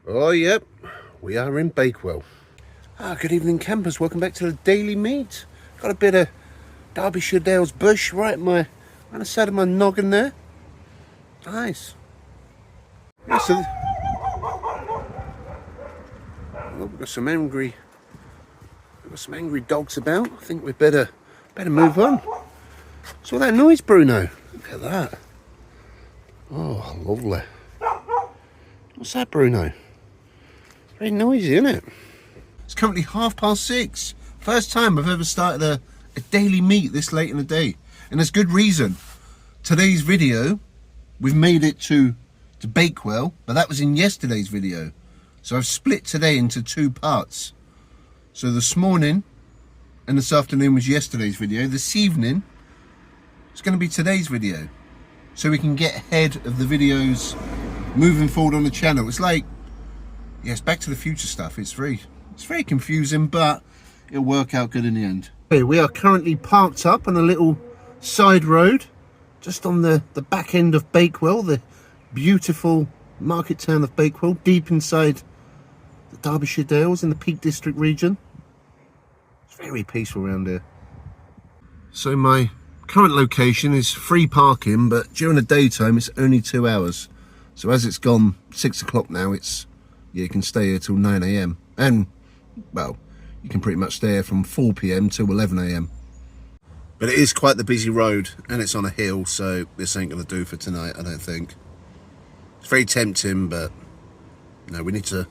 Oh, yep, we are in Bakewell. Good evening, campers. Welcome back to the daily meet. Got a bit of Derbyshire Dales bush right on the side of my noggin there. Nice. Yeah, so we've got some angry dogs about. I think we better move on. Saw that noise, Bruno? Look at that. Oh, lovely. What's that, Bruno? Very noisy, isn't it? It's currently 6:30. First time I've ever started a daily meet this late in the day. And there's good reason. Today's video, we've made it to Bakewell, but that was in yesterday's video. So I've split today into two parts. So this morning and this afternoon was yesterday's video. This evening, it's going to be today's video. So we can get ahead of the videos moving forward on the channel. It's like, yes, Back to the Future stuff. It's very confusing, but it'll work out good in the end. Okay, we are currently parked up on a little side road, just on the back end of Bakewell, the beautiful market town of Bakewell, deep inside the Derbyshire Dales in the Peak District region. It's very peaceful around here. So my current location is free parking, but during the daytime it's only 2 hours. So as it's gone 6 o'clock now, you can stay here till 9 AM. And, well, you can pretty much stay here from 4 PM till 11 AM. But it is quite the busy road, and it's on a hill, so this ain't going to do for tonight, I don't think. It's very tempting, but no, we need to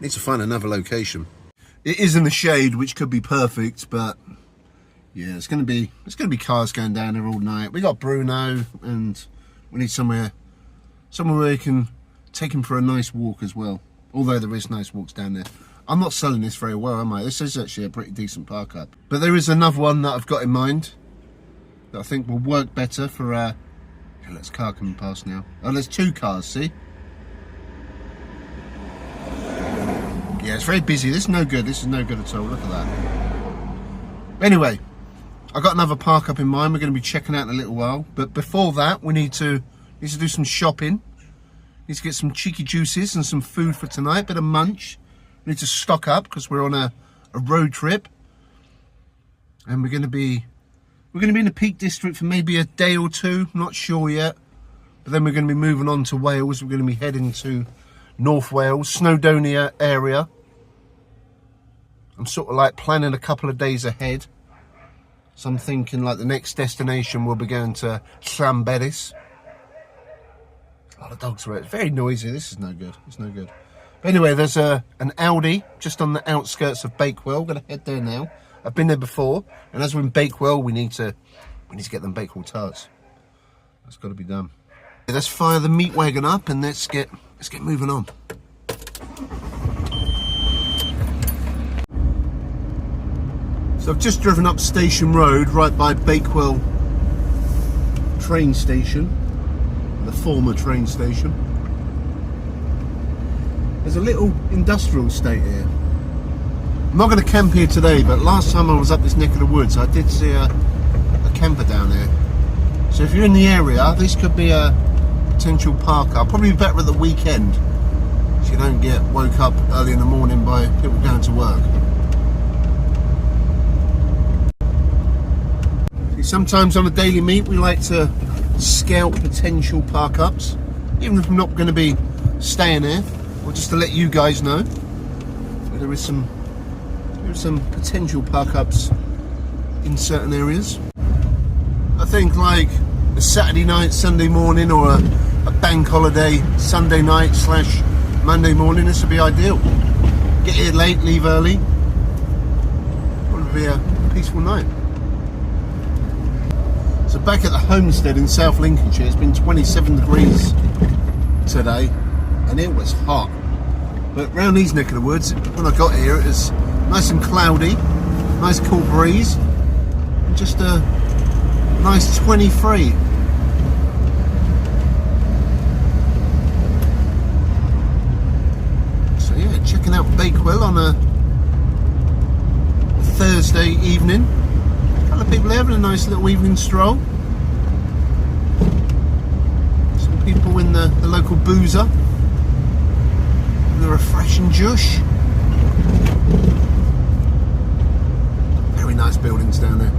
find another location. It is in the shade, which could be perfect, but yeah, it's going to be cars going down there all night. We got Bruno, and we need somewhere where we can take him for a nice walk as well. Although there is nice walks down there. I'm not selling this very well, am I? This is actually a pretty decent park up. But there is another one that I've got in mind that I think will work better for okay, there's a car coming past now. Oh, there's two cars, see? Yeah, it's very busy. This is no good. This is no good at all. Look at that. Anyway, I've got another park up in mind we're going to be checking out in a little while. But before that, we need to do some shopping. Need to get some cheeky juices and some food for tonight. Bit of munch. We need to stock up because we're on a road trip. And we're going to be in the Peak District for maybe a day or two. Not sure yet. But then we're going to be moving on to Wales. We're going to be heading to North Wales, Snowdonia area. I'm sort of like planning a couple of days ahead. So I'm thinking like the next destination will be going to Llanberis. A lot of dogs around. It's very noisy. This is no good. It's no good. But anyway, there's an Aldi just on the outskirts of Bakewell. We're going to head there now. I've been there before, and as we're in Bakewell, we need to get them Bakewell tarts. That's got to be done. Let's fire the meat wagon up and let's get moving on. So I've just driven up Station Road, right by Bakewell train station, the former train station. There's a little industrial estate here. I'm not going to camp here today, but last time I was up this neck of the woods, I did see a camper down there. So if you're in the area, this could be a potential park up. Probably better at the weekend, so you don't get woke up early in the morning by people going to work. See, sometimes on a daily meet, we like to scout potential park ups, even if I'm not going to be staying there, or just to let you guys know there is some potential park ups in certain areas. I think like a Saturday night, Sunday morning, or a bank holiday Sunday night / Monday morning, this would be ideal. Get here late, leave early. It would be a peaceful night. So back at the homestead in South Lincolnshire, it's been 27 degrees today, and it was hot. But round these neck of the woods, when I got here, it was nice and cloudy, nice cool breeze, and just a nice 23. So yeah, checking out Bakewell on a Thursday evening. A couple of people having a nice little evening stroll. Some people in the local boozer. There are fresh and jush. Very nice buildings down there.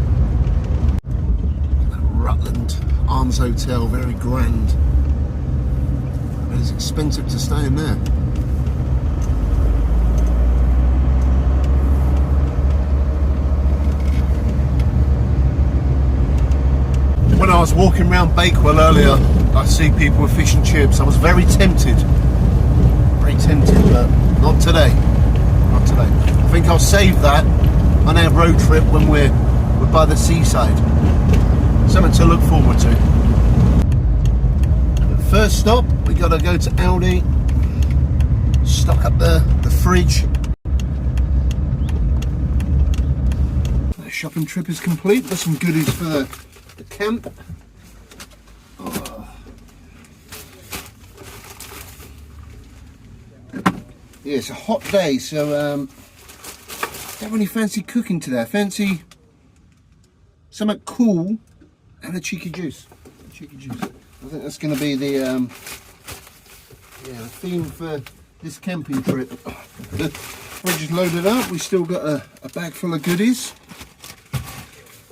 Rutland Arms Hotel, very grand. But it's expensive to stay in there. When I was walking around Bakewell earlier, I see people with fish and chips. I was very tempted, but not today. Not today. I think I'll save that on our road trip when we're by the seaside. Something to look forward to. But first stop, we got to go to Aldi, stock up the fridge. The shopping trip is complete. Got some goodies for the camp. Oh. Yeah, it's a hot day, so don't really fancy cooking today. I fancy something cool and a cheeky juice. I think that's going to be the theme for this camping trip. The fridge is loaded up. We still got a bag full of goodies.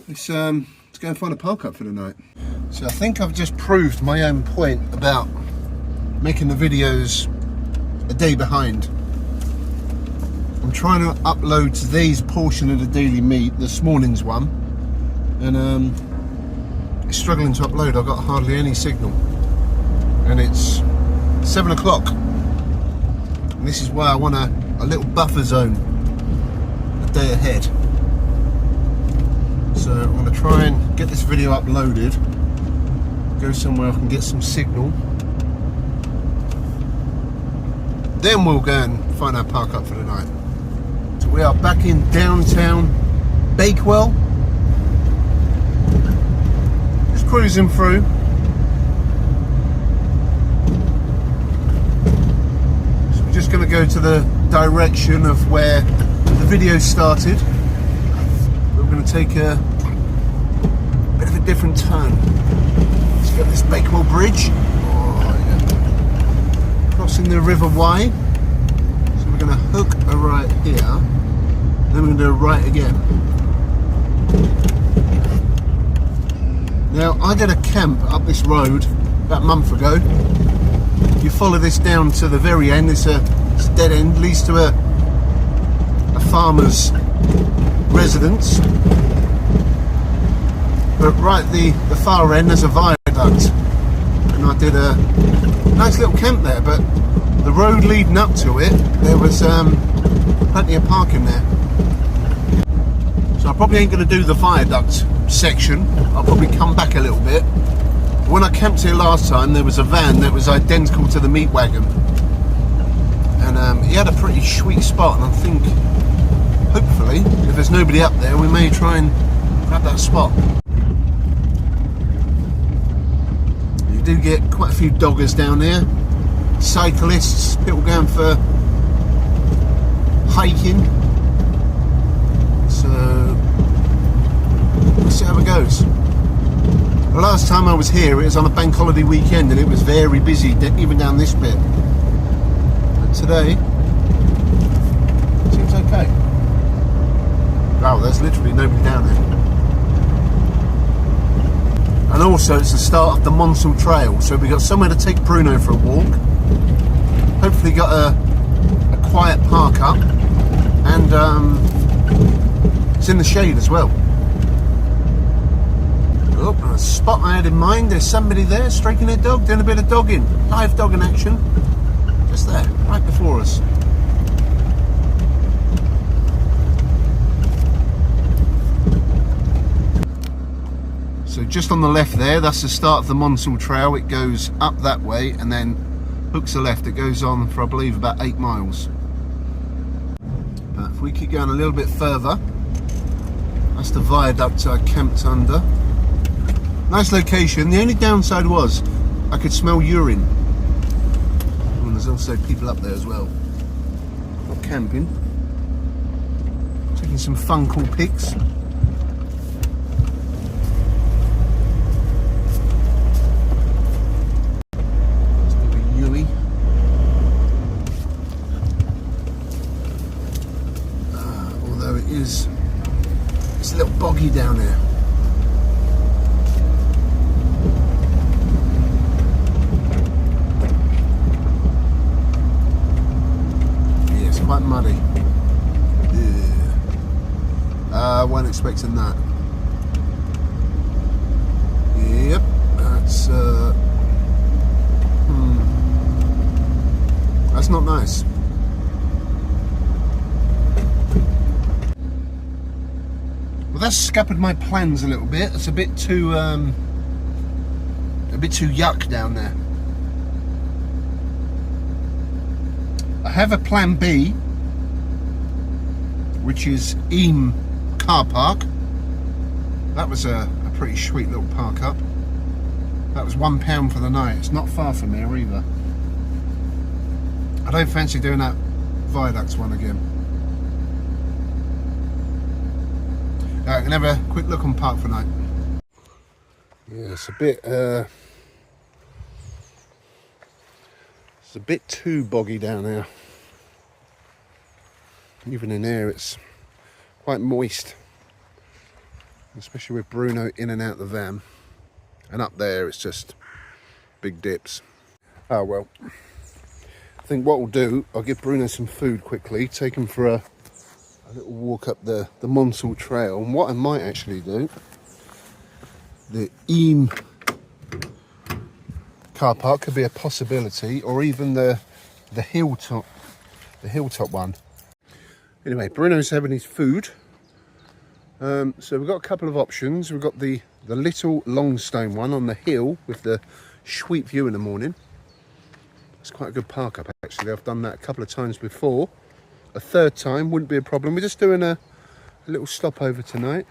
Let's go and find a park up for the night. So I think I've just proved my own point about making the videos a day behind. I'm trying to upload today's portion of the daily meat, this morning's one, and it's struggling to upload. I've got hardly any signal, and it's 7 o'clock. And this is why I want a little buffer zone a day ahead. So I'm going to try and get this video uploaded, go somewhere I can get some signal, then we'll go and find our park up for the night. So we are back in downtown Bakewell, just cruising through. So we're just going to go to the direction of where the video started. We're going to take a bit of a different turn. Let's get this Bakewell Bridge. Oh, yeah. Crossing the River Wye. So we're going to hook a right here, then we're going to do a right again. Now, I did a camp up this road about a month ago. You follow this down to the very end, it's a dead end, leads to a farmer's residence. But right at the far end there's a viaduct, and I did a nice little camp there, but the road leading up to it, there was plenty of parking there. So I probably ain't going to do the viaduct section. I'll probably come back a little bit. When I camped here last time, there was a van that was identical to the meat wagon, and he had a pretty sweet spot, and I think hopefully if there's nobody up there we may try and grab that spot. You do get quite a few doggers down there, cyclists, people going for hiking, so we'll see how it goes. The last time I was here it was on a bank holiday weekend and it was very busy even down this bit, but today it seems okay. Wow, there's literally nobody down there. And also it's the start of the Monsal Trail, so we've got somewhere to take Bruno for a walk. Hopefully got a quiet park up, and it's in the shade as well. Oh, and a spot I had in mind, there's somebody there stroking their dog, doing a bit of dogging, live dogging action, just there, right before us. So just on the left there, that's the start of the Monsal Trail. It goes up that way and then hooks a left. It goes on for I believe about 8 miles. But if we keep going a little bit further, that's the viaduct I camped under. Nice location. The only downside was I could smell urine. And there's also people up there as well. Not camping. Taking some fun cool pics. there's a little boggy down there. Yeah, it's quite muddy. Yeah. I wasn't expecting that. Yep, that's not nice. Well, that's scuppered my plans a little bit. It's a bit too yuck down there. I have a plan B, which is Eam car park. That was a pretty sweet little park up. That was £1 for the night. It's not far from here either. I don't fancy doing that viaduct one again. I can have a quick look on Park for Night. Yeah, it's a bit too boggy down there. Even in here it's quite moist, especially with Bruno in and out the van. And up there it's just big dips. Oh well, I think what we'll do, I'll give Bruno some food quickly, take him for a little walk up the Monsal Trail. And what I might actually do, the Eam car park could be a possibility, or even the hilltop one. Anyway, Bruno's having his food. So we've got a couple of options. We've got the little Longstone one on the hill with the sweet view in the morning. It's quite a good park up actually. I've done that a couple of times before. A third time wouldn't be a problem. We're just doing a little stopover tonight.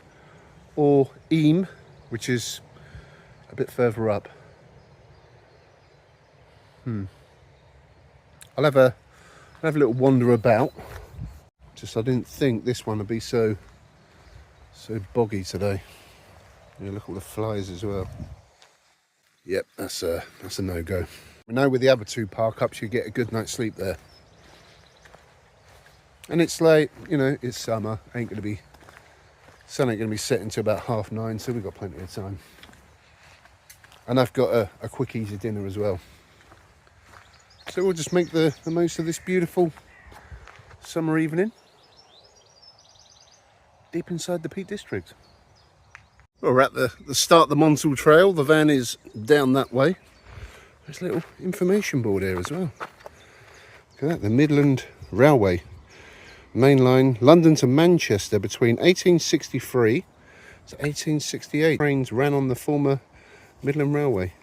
Or Eam, which is a bit further up. I'll have a little wander about. Just I didn't think this one would be so boggy today. Yeah, look at all the flies as well. Yep, that's a no-go. We know with the other two park ups you get a good night's sleep there. And it's late, you know, it's summer. Sun ain't gonna be setting until about 9:30, so we've got plenty of time. And I've got a quick easy dinner as well. So we'll just make the most of this beautiful summer evening deep inside the Peak District. Well, we're at the start of the Monsal Trail. The van is down that way. There's a little information board here as well. Look at that, the Midland Railway. Main line, London to Manchester between 1863 to 1868. Trains ran on the former Midland Railway,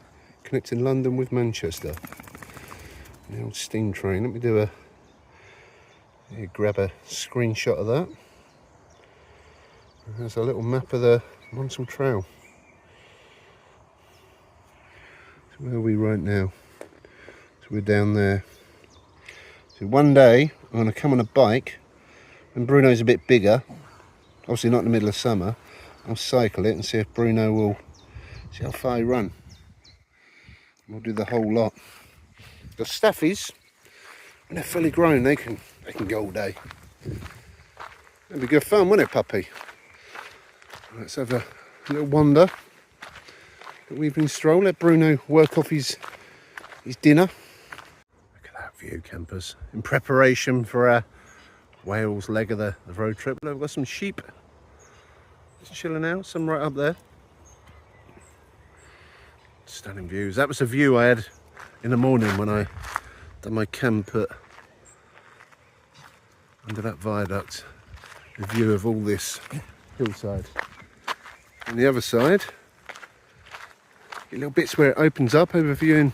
connecting London with Manchester. The old steam train. Let me do grab a screenshot of that. There's a little map of the Monsal Trail. So where are we right now? So we're down there. So one day I'm going to come on a bike, and Bruno's a bit bigger, obviously not in the middle of summer. I'll cycle it and see if Bruno will, see how far he run. We'll do the whole lot. The staffies, when they're fully grown, they can go all day. That'd be good fun, wouldn't it, puppy? Let's have a little wander, little evening stroll. Let Bruno work off his dinner. Look at that view, campers. In preparation for our Wales leg of the road trip. Look, we've got some sheep just chilling out, some right up there. Stunning views. That was a view I had in the morning when I done my camp under that viaduct. The view of all this hillside. On the other side, get little bits where it opens up, overviewing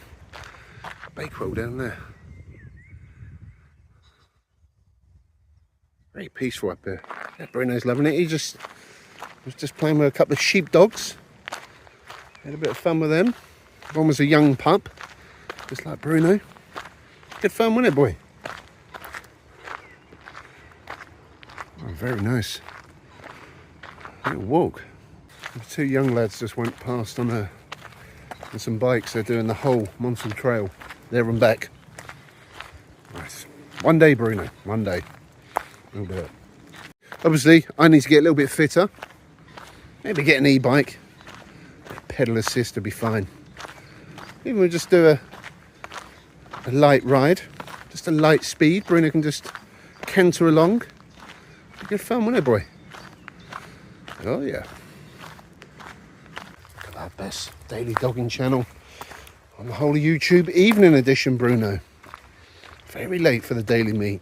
Bakewell down there. Very peaceful up there. Yeah, Bruno's loving it. He was just playing with a couple of sheepdogs. Had a bit of fun with them. One was a young pup, just like Bruno. Good fun, wasn't it, boy? Oh, very nice. Little walk. The two young lads just went past on some bikes. They're doing the whole Monsal Trail, there and back. Nice. One day, Bruno. One day. We'll do it. Obviously, I need to get a little bit fitter. Maybe get an e-bike. Pedal assist will be fine. Even we'll just do a light ride. Just a light speed. Bruno can just canter along. Be good fun, wouldn't it, boy? Oh, yeah. Look at that, best daily dogging channel on the whole of YouTube. Evening edition, Bruno. Very late for the daily meet.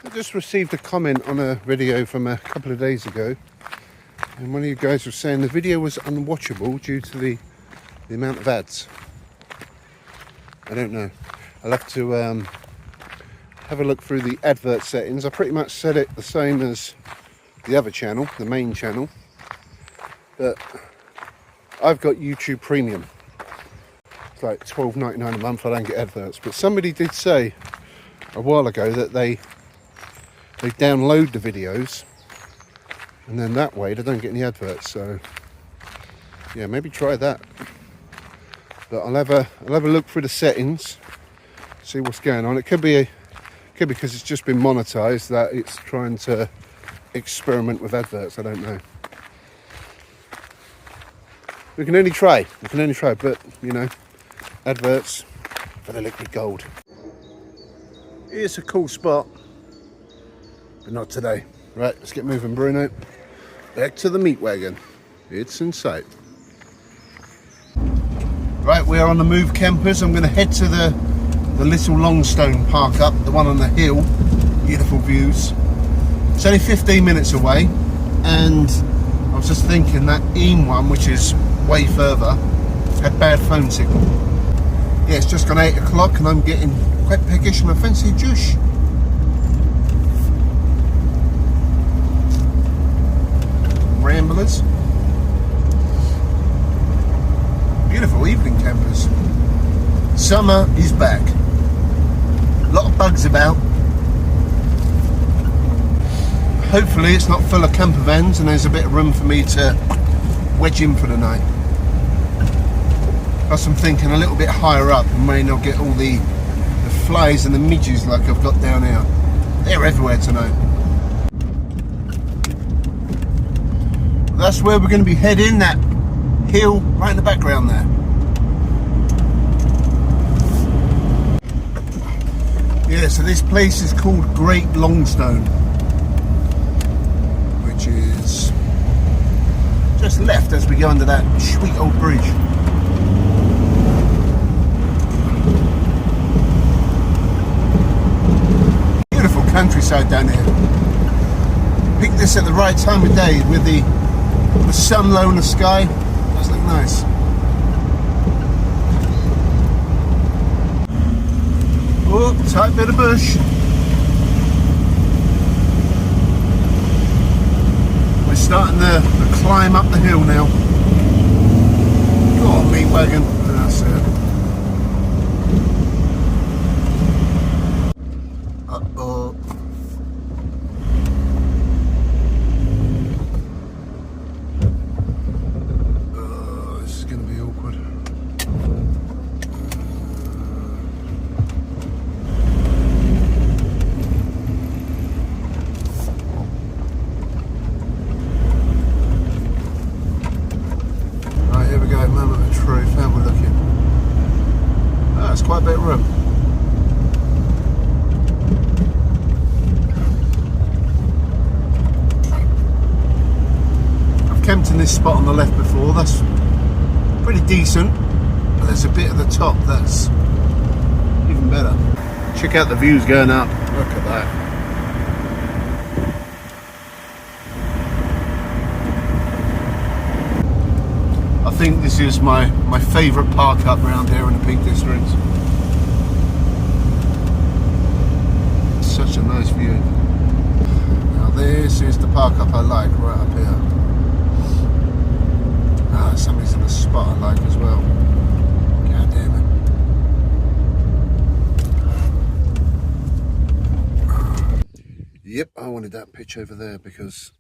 I just received a comment on a video from a couple of days ago, and one of you guys was saying the video was unwatchable due to the amount of ads. I don't know. I'll have to have a look through the advert settings. I pretty much set it the same as the other channel, the main channel, but I've got YouTube Premium. It's like $12.99 a month. I don't get adverts, but somebody did say a while ago that they download the videos and then that way they don't get any adverts. So yeah, maybe try that. But I'll have a look through the settings, see what's going on. It could be because it's just been monetized that it's trying to experiment with adverts. I don't know. We can only try. But you know, adverts for the liquid gold. It's a cool spot. But not today. Right, let's get moving, Bruno. Back to the meat wagon. It's in sight. Right, we are on the move, campers. I'm going to head to the little Longstone park up, the one on the hill. Beautiful views. It's only 15 minutes away, and I was just thinking that Eam one, which is way further, had bad phone signal. Yeah, it's just gone 8 o'clock and I'm getting quite peckish and I fancy a juice. Ramblers. Beautiful evening, campers. Summer is back. A lot of bugs about. Hopefully it's not full of campervans and there's a bit of room for me to wedge in for the night. Plus I'm thinking a little bit higher up and may not get all the flies and the midges like I've got down here. They're everywhere tonight. That's where we're going to be heading, that hill right in the background there. Yeah, so this place is called Great Longstone, which is just left as we go under that sweet old bridge. Beautiful countryside down here. Picked this at the right time of day with the sun low in the sky. Does look nice. Oh, tight bit of bush. We're starting the climb up the hill now. Go on, meat wagon. That's it. Uh-oh. Quite a bit of room. I've camped in this spot on the left before. That's pretty decent, but there's a bit at the top that's even better. Check out the views going up. Look at that. I think this is my favourite park up around here in the Peak District. Such a nice view. Now this is the park up I like, right up here. Ah, somebody's in a spot I like as well. God damn it. Yep, I wanted that pitch over there because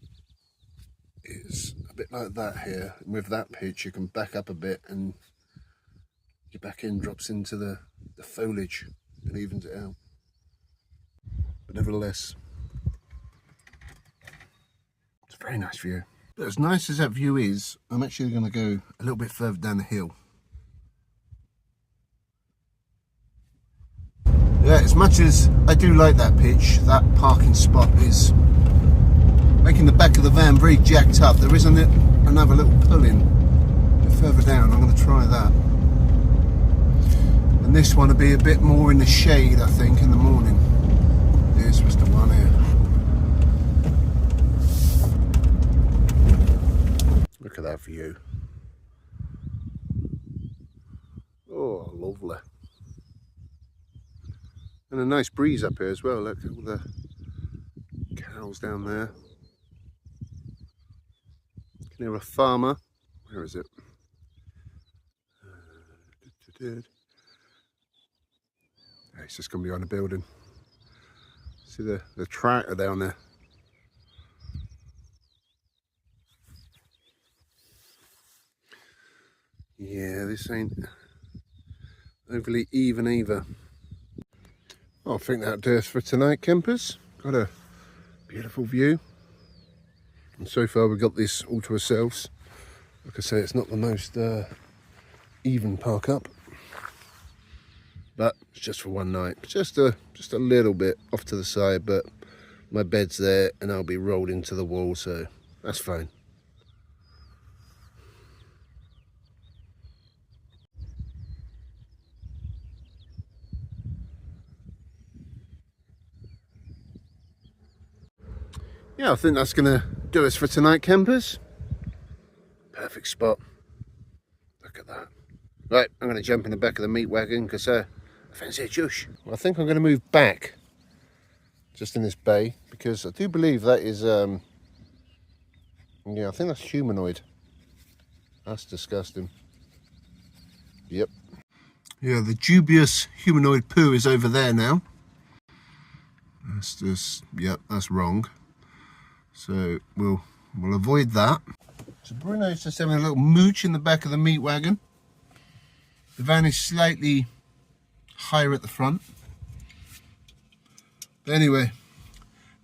it's a bit like that here. And with that pitch, you can back up a bit and your back end drops into the foliage and evens it out. But nevertheless, it's a very nice view. But as nice as that view is, I'm actually going to go a little bit further down the hill. Yeah, as much as I do like that pitch, that parking spot is making the back of the van very jacked up. There isn't it another little pull-in a bit further down. I'm going to try that. And this one will be a bit more in the shade, I think, in the morning. This was the one here. Look at that view. Oh, lovely. And a nice breeze up here as well. Look at all the cows down there. You can hear a farmer. Where is it? It's just going to be on a building. See the tractor down there. Yeah, this ain't overly even either. I think that'll do us for tonight, campers. Got a beautiful view. And so far we've got this all to ourselves. Like I say, it's not the most even park up. But it's just for one night. Just a little bit off to the side, but my bed's there and I'll be rolled into the wall, so that's fine. Yeah, I think that's going to do us for tonight, campers. Perfect spot. Look at that. Right, I'm going to jump in the back of the meat wagon because I fancy a juice. Well, I think I'm going to move back just in this bay because I do believe that is, yeah, I think that's humanoid. That's disgusting. Yep. Yeah, the dubious humanoid poo is over there now. That's just, yep, that's wrong. So we'll avoid that. So Bruno's just having a little mooch in the back of the meat wagon. The van is slightly higher at the front. But anyway,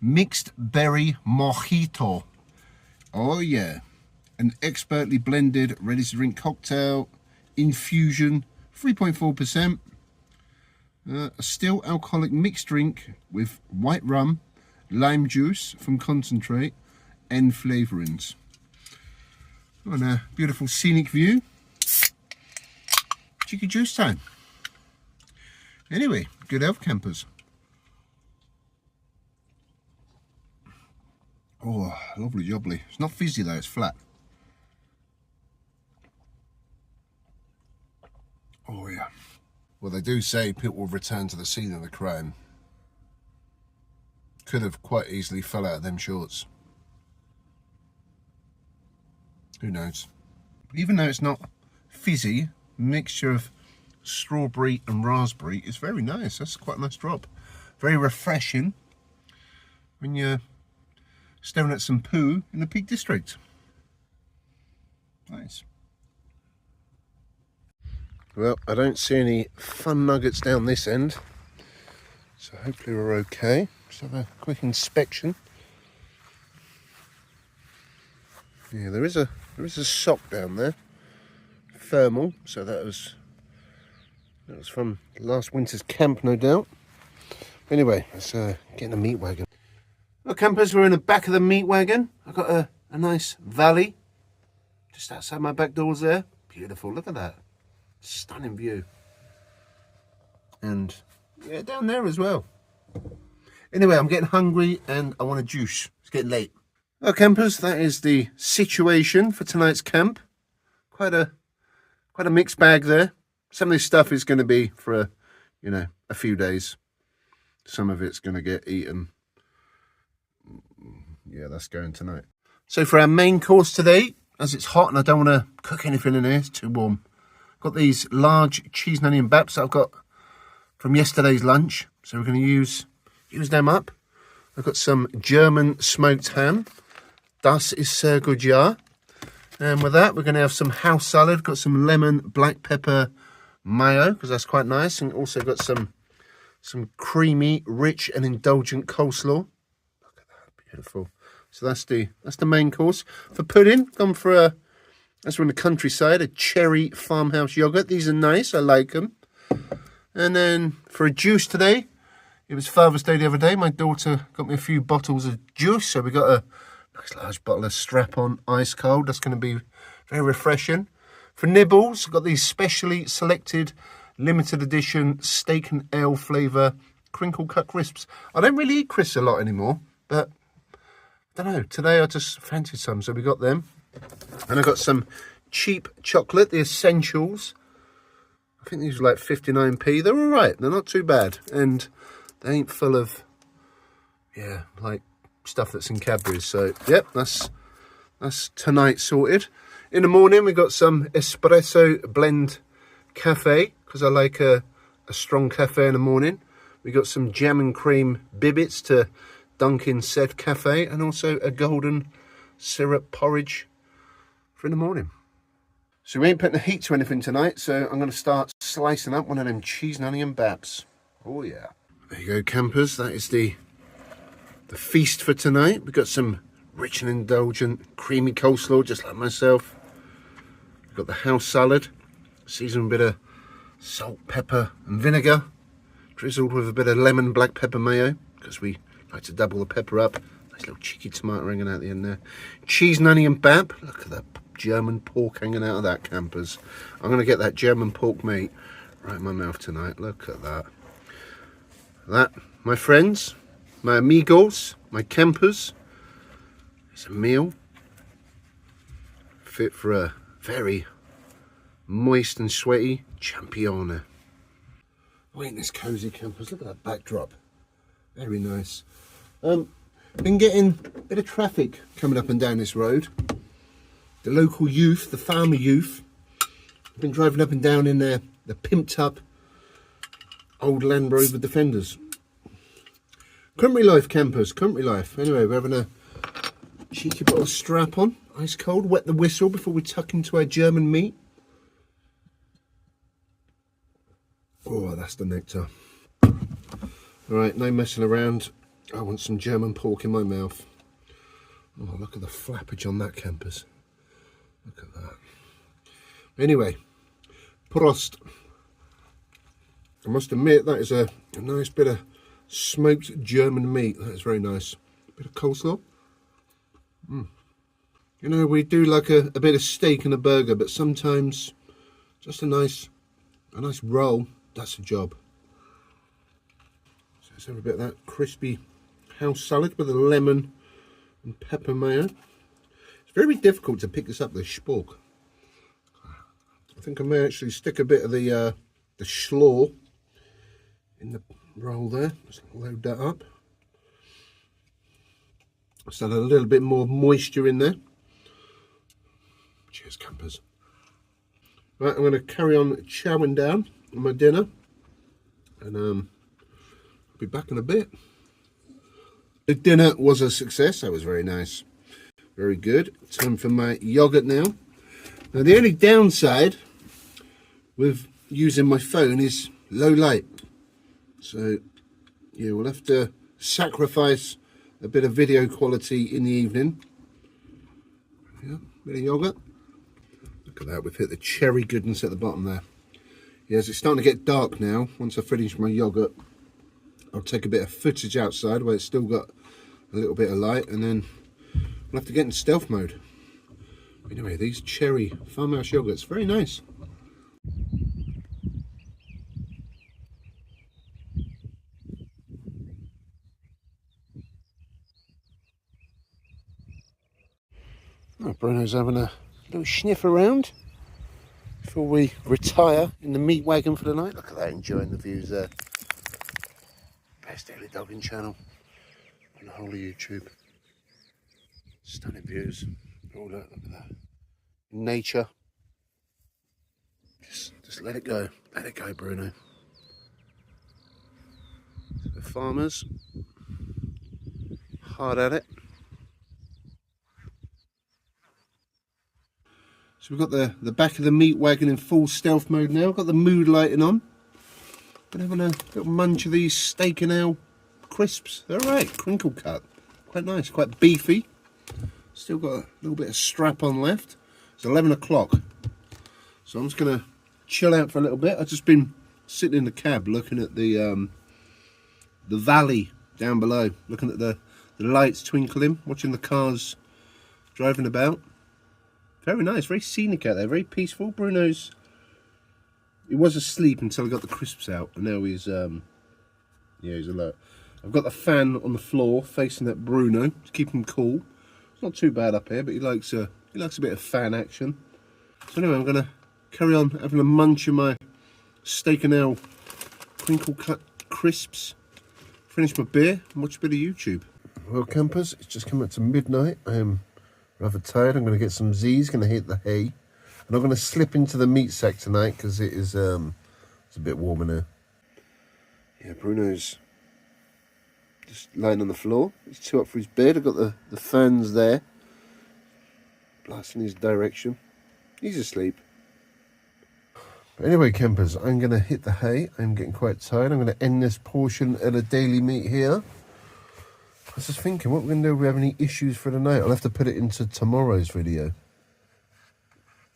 mixed berry mojito. Oh yeah, an expertly blended ready to drink cocktail infusion, 3.4%. A still alcoholic mixed drink with white rum, lime juice from concentrate and flavourings. On a beautiful scenic view. Cheeky juice time. Anyway, good health, campers. Oh, lovely jubbly. It's not fizzy though, it's flat. Oh yeah. Well, they do say people will return to the scene of the crime. Could have quite easily fell out of them shorts. Who knows? Even though it's not fizzy, mixture of strawberry and raspberry is very nice. That's quite a nice drop. Very refreshing when you're staring at some poo in the Peak District. Nice. Well, I don't see any fun nuggets down this end, so hopefully we're okay. Just have a quick inspection. Yeah, there is a sock down there, thermal. So that was from last winter's camp, no doubt. Anyway, let's get in the meat wagon. Well, campers, we're in the back of the meat wagon. I've got a nice valley just outside my back doors there. Beautiful. Look at that. Stunning view. And yeah, down there as well. Anyway, I'm getting hungry and I want a juice. It's getting late. Well, campers, that is the situation for tonight's camp. Quite a mixed bag there. Some of this stuff is going to be for a few days. Some of it's going to get eaten. Yeah, that's going tonight. So for our main course today, as it's hot and I don't want to cook anything in here, it's too warm. Got these large cheese and onion baps that I've got from yesterday's lunch. So we're going to use them up. I've got some German smoked ham. Das ist sehr gut, ja. And with that, we're going to have some house salad. Got some lemon black pepper mayo, because that's quite nice. And also got some creamy, rich and indulgent coleslaw. Look at that, beautiful. So that's the main course. For pudding, gone for as we're in the countryside, a cherry farmhouse yogurt. These are nice, I like them. And then for a juice today, it was Father's Day the other day. My daughter got me a few bottles of juice. So we got a nice large bottle of Strap-on ice cold. That's going to be very refreshing. For nibbles, I've got these specially selected limited edition steak and ale flavour crinkle cut crisps. I don't really eat crisps a lot anymore, but I don't know. Today I just fancied some, so we got them. And I got some cheap chocolate, the Essentials. I think these are like 59p. They're all right. They're not too bad. And they ain't full of, yeah, like stuff that's in Cadbury's. So, yep, that's tonight sorted. In the morning, we got some espresso blend cafe, because I like a strong cafe in the morning. We got some jam and cream bibbits to dunk in said cafe, and also a golden syrup porridge for in the morning. So we ain't putting the heat to anything tonight, so I'm going to start slicing up one of them cheese and onion babs. Oh yeah. There you go, campers. That is the feast for tonight. We've got some rich and indulgent creamy coleslaw, just like myself. We've got the house salad, seasoned with a bit of salt, pepper and vinegar, drizzled with a bit of lemon black pepper mayo, because we like to double the pepper up. Nice little cheeky tomato hanging out the end there. Cheese and onion bab. Look at that German pork hanging out of that, campers. I'm going to get that German pork meat right in my mouth tonight. Look at that. That, my friends, my amigos, my campers, is a meal fit for a very moist and sweaty champione. Oh, ain't this cozy, campers? Look at that backdrop. Very nice. Been getting a bit of traffic coming up and down this road. The local youth, the farmer youth, have been driving up and down in the pimped up old Land Rover Defenders. Country life, campers, country life. Anyway, we're having a cheeky bottle of Strap-on, ice cold, wet the whistle before we tuck into our German meat. Oh, that's the nectar. Alright, no messing around. I want some German pork in my mouth. Oh, look at the flappage on that, campers. Look at that. Anyway, Prost. I must admit, that is a nice bit of smoked German meat. That is very nice. A bit of coleslaw. You know, we do like a bit of steak and a burger, but sometimes just a nice roll, that's a job. So let's have a bit of that crispy house salad with a lemon and pepper mayo. It's very difficult to pick this up, the spork. I think I may actually stick a bit of the slaw in the roll there. Just load that up. Just add a little bit more moisture in there. Cheers, campers. Right, I'm going to carry on chowing down on my dinner, and I'll be back in a bit. The dinner was a success. That was very nice. Very good. Time for my yogurt now. Now, the only downside with using my phone is low light. So, yeah, we'll have to sacrifice a bit of video quality in the evening. Yeah, bit of yogurt. Look at that, we've hit the cherry goodness at the bottom there. Yes, it's starting to get dark now. Once I finish my yogurt, I'll take a bit of footage outside where it's still got a little bit of light, and then we'll have to get in stealth mode. Anyway, these cherry farmhouse yogurts, very nice. Oh, Bruno's having a little sniff around before we retire in the meat wagon for the night. Look at that, enjoying the views there. Best daily dogging channel on the whole of YouTube. Stunning views. Oh, look at that. Nature. Just let it go. Let it go, Bruno. The farmers, hard at it. So we've got the back of the meat wagon in full stealth mode now. Got the mood lighting on. Been having a little munch of these steak and ale crisps. They're alright, crinkle cut. Quite nice, quite beefy. Still got a little bit of strap on left. It's 11 o'clock. So I'm just going to chill out for a little bit. I've just been sitting in the cab looking at the valley down below. Looking at the lights twinkling, watching the cars driving about. Very nice, very scenic out there, very peaceful. Bruno's, he was asleep until I got the crisps out, and now he's he's alert. I've got the fan on the floor facing that Bruno to keep him cool. It's not too bad up here, but he likes a bit of fan action. So anyway, I'm gonna carry on having a munch of my steak and ale crinkle cut crisps, finish my beer, and watch a bit of YouTube. Well, campers, it's just come up to midnight. I am rather tired. I'm going to get some Z's, going to hit the hay. And I'm going to slip into the meat sack tonight because it is it's a bit warm in here. Yeah, Bruno's just lying on the floor. He's too up for his bed. I've got the fans there, blasting his direction. He's asleep. But anyway, campers, I'm going to hit the hay. I'm getting quite tired. I'm going to end this portion of the daily meat here. I was just thinking, what we're going to do if we have any issues for the night. I'll have to put it into tomorrow's video.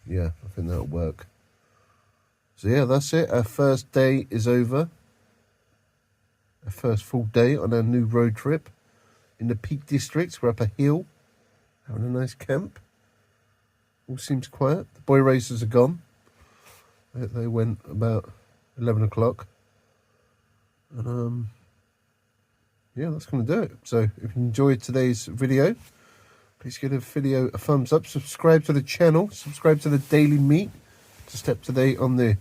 Yeah, I think that'll work. So yeah, that's it. Our first day is over. Our first full day on our new road trip. In the Peak District, we're up a hill. Having a nice camp. All seems quiet. The boy racers are gone. They went about 11 o'clock. And yeah, that's going to do it. So if you enjoyed today's video, please give the video a thumbs up. Subscribe to the channel. Subscribe to the Daily Meat to stay up to date on the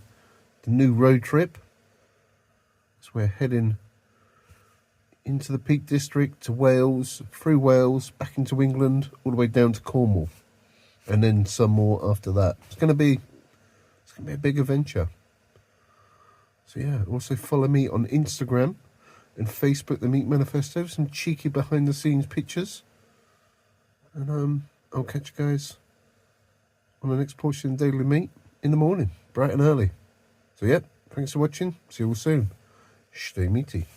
new road trip. So we're heading into the Peak District, to Wales, through Wales, back into England, all the way down to Cornwall. And then some more after that. It's going to be a big adventure. So yeah, also follow me on Instagram and Facebook, The Meat Manifesto, some cheeky behind the scenes pictures. And I'll catch you guys on the next portion of Daily Meat in the morning, bright and early. So yep, thanks for watching. See you all soon. Stay meaty.